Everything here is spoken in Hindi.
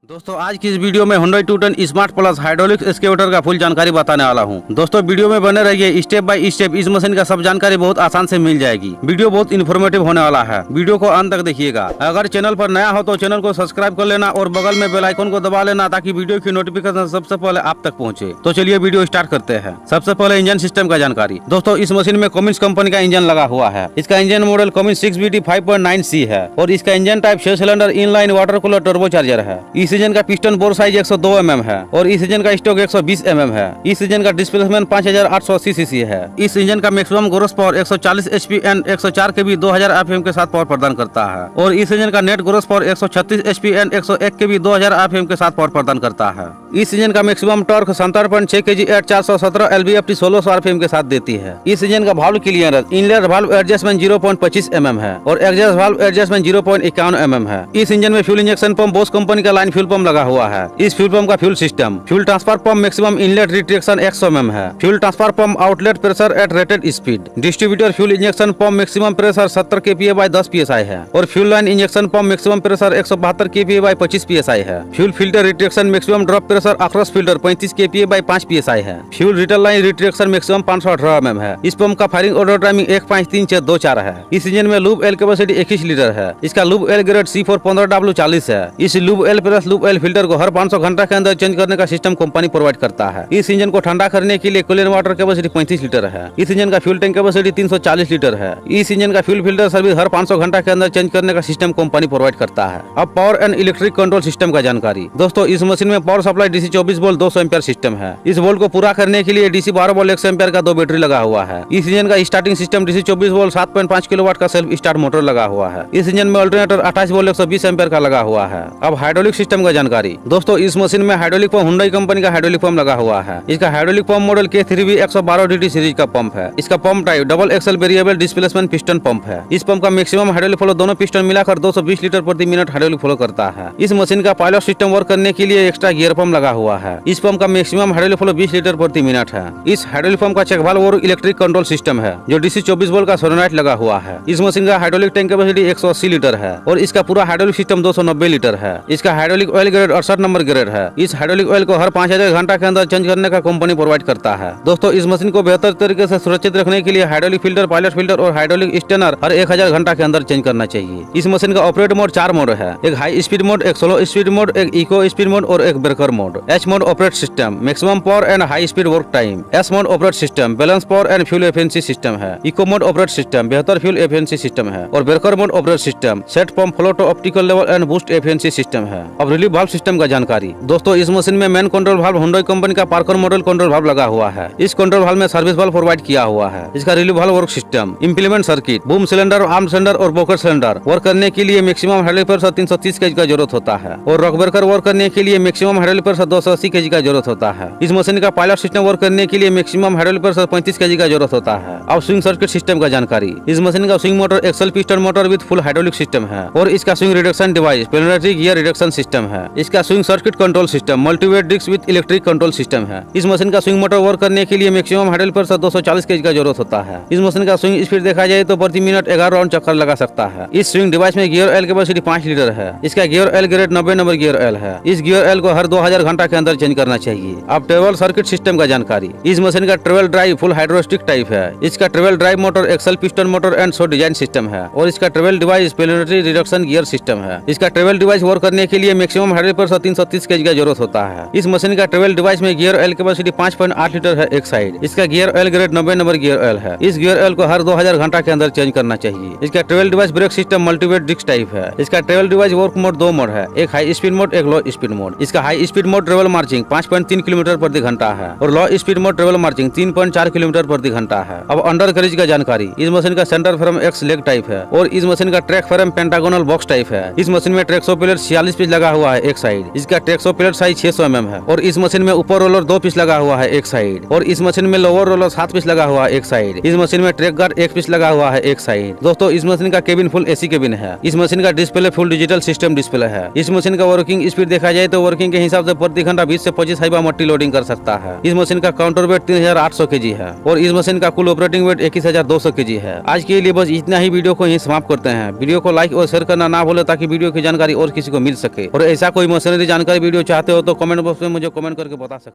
दोस्तों आज की इस वीडियो में Hyundai Tucson smart plus hydraulic excavator का फुल जानकारी बताने वाला हूं। दोस्तों वीडियो में बने रहिए, स्टेप बाय स्टेप इस मशीन का सब जानकारी बहुत आसान से मिल जाएगी। वीडियो बहुत इन्फॉर्मेटिव होने वाला है, वीडियो को अंत तक देखिएगा। अगर चैनल पर नया हो तो चैनल को सब्सक्राइब कर लेना और बगल में बेल आइकन को दबा लेना ताकि वीडियो की नोटिफिकेशन सबसे पहले आप तक पहुँचे। तो चलिए वीडियो स्टार्ट करते हैं। सबसे पहले इंजन सिस्टम का जानकारी। दोस्तों इस मशीन में Cummins कंपनी का इंजन लगा हुआ है। इसका engine model Cummins 6VT 5.9C है और इसका engine type 6 cylinder inline water cooler turbo charger है। इस इंजन का पिस्टन बोर साइज 102 mm है और इस इंजन का स्टॉक 120 mm है। इस इंजन का डिस्प्लेसमेंट 5880 सीसी है। इस इंजन का maximum gross power 140 HP and 104 kV 2000 RPM के साथ पावर प्रदान करता है और इस इंजन का net gross power 136 HP and 101 kV 2000 RPM के साथ पावर प्रदान करता है। इस इंजन का maximum torque 77.6 kg at 417 LBFT 1600 RPM के साथ देती है। इस इंजन का valve clearance inlet valve adjustment 0.25 mm है और एग्जॉस्ट वाल्व एडजस्टमेंट 0.51 mm है। इस इंजन में fuel injection pump Bosch company का लाइन फ्यूल पंप लगा हुआ है। इस फ्यूल पंप का fuel system fuel transfer pump maximum inlet retraction 100 mm है। Fuel transfer pump outlet pressure at rated speed. Distributor fuel injection pump maximum pressure 70 kPa by 10 psi है और fuel line injection pump maximum pressure 172 kPa by 25 psi है। Fuel filter retraction maximum drop pressure across filter 35 kPa by 5 psi है। Fuel return line retraction maximum 518 mm है। इस पंप का फायरिंग ऑर्डर टाइमिंग 15324 है। इस इंजन में लूब एल कैपेसिटी 21 लीटर है। इसका lube L grade C4 15W40 है। इस lube L plus lube L filter को हर 500 घंटा के अंदर चेंज करने का सिस्टम कंपनी प्रोवाइड करता है। इस इंजन को ठंडा करने के लिए कूलिंग वाटर कैपेसिटी 35 लीटर है। इस इंजन का फ्यूल टैंक कैपेसिटी 340 लीटर है। इस इंजन का फ्यूल फिल्टर सर्विस हर 500 घंटा के अंदर चेंज करने का सिस्टम कंपनी प्रोवाइड करता है। अब power and electric control system का जानकारी। दोस्तों इस मशीन में power supply DC 24 volt 200 ampere system है। इस वोल्ट को पूरा करने के लिए DC 12 वोल्ट 100 एम्पियर का 2 बैटरी लगा हुआ है। इस इंजन का starting system DC 24 volt 7.5 kilowatt का सेल्फ स्टार्ट मोटर लगा हुआ है। इस इंजन में अल्टरनेटर 28 वोल्ट 120 एम्पियर का लगा हुआ है। अब हाइड्रोलिक सिस्टम का जानकारी। दोस्तों इस मशीन में हाइड्रोलिक पंप Hyundai कंपनी का हाइड्रोलिक पंप लगा हुआ है। इसका hydraulic pump model K3V 112 DT series का पंप है। इसका pump type double axle variable displacement piston pump है। इस पंप का मैक्सिमम हाइड्रोलिक फ्लो दोनों पिस्टन मिलाकर 220 लीटर प्रति मिनट हाइड्रोलिक फ्लो करता है। इस मशीन का पायलट सिस्टम वर्क करने के लिए एक्स्ट्रा गियर पंप लगा हुआ है। इस पंप का मैक्सिमम हाइड्रोलिक फ्लो 20 लीटर प्रति मिनट है। इस हाइड्रोलिक पंप का चेक वाल्व और इलेक्ट्रिक कंट्रोल सिस्टम है जो DC 24 वोल्ट का सोलेनोइड लगा हुआ है। इस मशीन का हाइड्रोलिक टैंक कैपेसिटी 180 लीटर है और इसका पूरा हाइड्रोलिक सिस्टम 290 लीटर है। इसका hydraulic oil grade 68 number grade है। इस हाइड्रोलिक ऑयल को हर 5000 घंटा के अंदर चेंज करने का कंपनी प्रोवाइड करता है। दोस्तों इस मशीन को बेहतर तरीके से सुरक्षित रखने के लिए हाइड्रोलिक फिल्टर, पायलट फिल्टर और हाइड्रोलिक स्टेनर हर 1000 घंटा के अंदर चेंज करना चाहिए। इस मशीन का ऑपरेट मोड 4 मोड है। एक हाई स्पीड मोड, एक स्लो स्पीड मोड, एक इको स्पीड मोड और एक breaker mode. H mode operate system maximum power and high speed work time. S mode operate system balance power and fuel efficiency system है। इको मोड ऑपरेट सिस्टम बेहतर फ्यूल एफिशिएंसी सिस्टम है और breaker mode operate system set pump flow to optical level and boost efficiency system है। अब रिलीफ वाल्व सिस्टम का जानकारी। दोस्तों इस मशीन में main control valve Hyundai company का पार्कर मॉडल कंट्रोल वाल्व लगा हुआ है। इस कंट्रोल वाल्व में सर्विस वाल्व प्रोवाइड किया हुआ है। इसका relief valve work system implement circuit boom cylinder, arm cylinder और बॉकर सिलेंडर वर्क करने के लिए मैक्सिमम हाइड्रोलिक प्रेशर 330 kg का जरूरत होता है और रॉक ब्रेकर वर्क करने के लिए मैक्सिमम हाइड्रोलिक प्रेशर 280 kg का जरूरत होता है। इस मशीन का पायलट सिस्टम वर्क करने के लिए मैक्सिमम हाइड्रोलिक प्रेशर 35 kg का जरूरत होता है। अब स्विंग सर्किट सिस्टम का जानकारी। इस मशीन का swing motor axle piston motor with full hydraulic system है और इसका swing reduction device planetary gear reduction system है। इसका swing circuit control system multiwet disc with electric control system है। इस मशीन का स्विंग मोटर वर्क करने के लिए मैक्सिमम हाइड्रोलिक प्रेशर 240 kg का जरूरत होता है। इस मशीन का स्विंग स्पीड देखा जाए तो प्रति मिनट 11 राउंड चक्कर लगा सकता है। इस स्विंग डिवाइस में गियर ऑयल कैपेसिटी 5 लीटर है। इसका gear oil grade 90 number gear oil है। इस गियर ऑयल को हर 2000 घंटा के अंदर चेंज करना चाहिए। अब ट्रेवल सर्किट सिस्टम का जानकारी। इस मशीन का travel drive full hydrostatic type है। इसका travel drive motor axle piston motor and show design system है और इसका travel device planetary reduction gear system है। इसका ट्रेवल डिवाइस वर्क करने के लिए मैक्सिमम हाइड्रोलिक प्रेशर 330 kg का जरूरत होता है। इस मशीन का ट्रेवल डिवाइस में गियर ऑयल कैपेसिटी 5.8 लीटर है एक साइड। इसका gear oil grade 90 number gear oil है। इस गियर ऑयल को हर 2000 घंटा के अंदर चेंज करना चाहिए। इसका travel device brake system multiwet disc type है। इसका travel device work mode 2 mode है, एक हाई स्पीड मोड, एक लो स्पीड मोड। इसका high speed mode travel marching 5.3 kilometre प्रति घंटा है और low speed mode travel marching 3.4 kilometre प्रति घंटा है। अब अंडर कैरेज का जानकारी। इस मशीन का centre frame x leg type है और इस मशीन का track frame pentagonal box type है। इस मशीन में ट्रैक्सो प्लेट 46 पीस लगा हुआ है एक साइड। इसका ट्रैक्सो प्लेट साइज 600 mm है और इस मशीन में ऊपर रोलर 2 पीस लगा हुआ है एक साइड और इस मशीन में लोअर रोलर 7 पीस लगा हुआ है एक साइड। इस मशीन में ट्रैक गार्ड 1 पीस लगा हुआ है एक साइड। दोस्तों इस मशीन का केबिन फुल AC केबिन है। इस मशीन का display full digital system display है। इस मशीन का वर्किंग स्पीड देखा जाए तो वर्किंग के हिसाब से प्रति घंटा 20 से 25 हाइबा मट्टी लोडिंग कर सकता है। इस मशीन का काउंटर वेट 3800 kg है और इस मशीन का कुल ऑपरेटिंग वेट 21200 kg है। आज के लिए बस इतना ही। वीडियो को यहीं समाप्त करते हैं। वीडियो को लाइक और शेयर करना ना भूले ताकि वीडियो की जानकारी और किसी को मिल सके और ऐसा कोई मशीनरी जानकारी वीडियो चाहते हो तो कमेंट बॉक्स में मुझे कमेंट करके बता सकते हो।